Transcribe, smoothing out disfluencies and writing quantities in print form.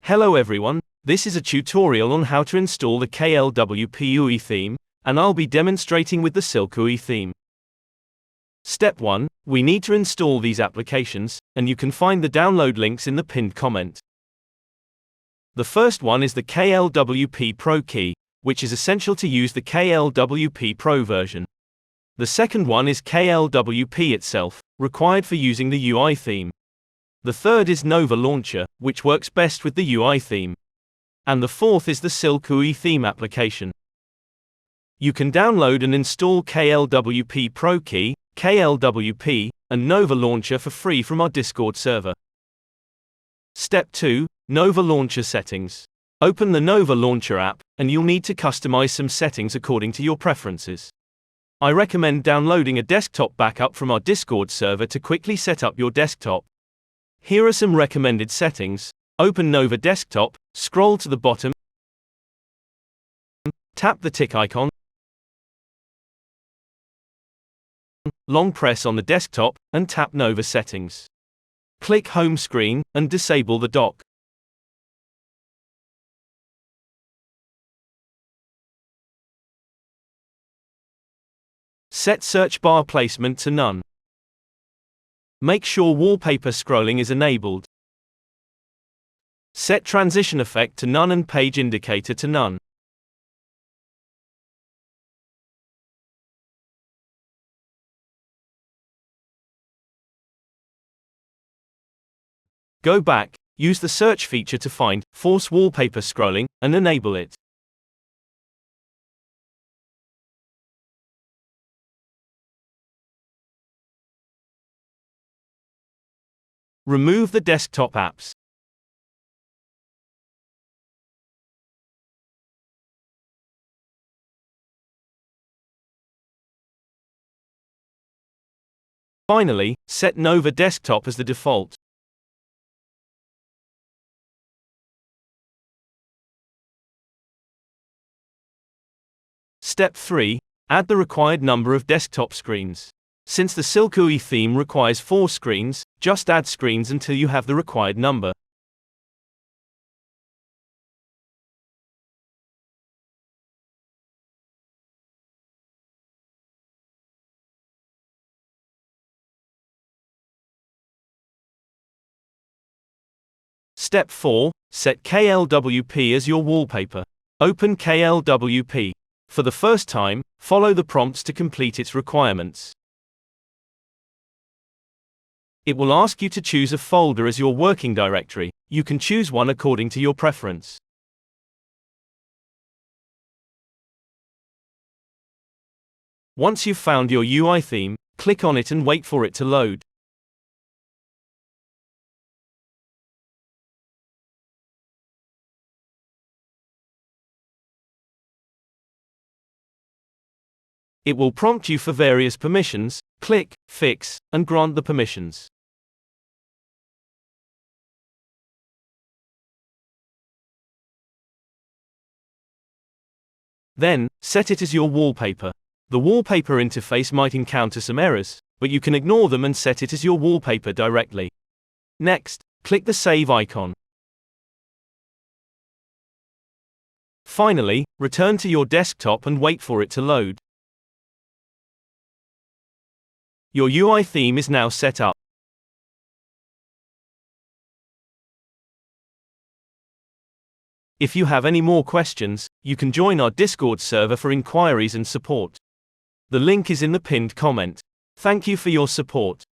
Hello everyone, this is a tutorial on how to install the KLWP UI theme, and I'll be demonstrating with the Silk UI theme. Step 1, we need to install these applications, and you can find the download links in the pinned comment. The first one is the KLWP Pro key, which is essential to use the KLWP Pro version. The second one is KLWP itself, required for using the UI theme. The third is Nova Launcher, which works best with the UI theme. And the fourth is the Silk UI theme application. You can download and install KLWP Pro Key, KLWP, and Nova Launcher for free from our Discord server. Step 2, Nova Launcher settings. Open the Nova Launcher app, and you'll need to customize some settings according to your preferences. I recommend downloading a desktop backup from our Discord server to quickly set up your desktop. Here are some recommended settings. Open Nova Desktop, scroll to the bottom, tap the tick icon, long press on the desktop, and tap Nova Settings. Click Home Screen, and disable the dock. Set search bar placement to none. Make sure wallpaper scrolling is enabled. Set transition effect to none and page indicator to none. Go back, use the search feature to find, force wallpaper scrolling, and enable it. Remove the desktop apps. Finally, set Nova Desktop as the default. Step 3, add the required number of desktop screens. Since the Silk UI theme requires 4 screens, just add screens until you have the required number. Step 4, set KLWP as your wallpaper. Open KLWP. For the first time, follow the prompts to complete its requirements. It will ask you to choose a folder as your working directory. You can choose one according to your preference. Once you've found your UI theme, click on it and wait for it to load. It will prompt you for various permissions. Click Fix, and grant the permissions. Then, set it as your wallpaper. The wallpaper interface might encounter some errors, but you can ignore them and set it as your wallpaper directly. Next, click the Save icon. Finally, return to your desktop and wait for it to load. Your UI theme is now set up. If you have any more questions, you can join our Discord server for inquiries and support. The link is in the pinned comment. Thank you for your support.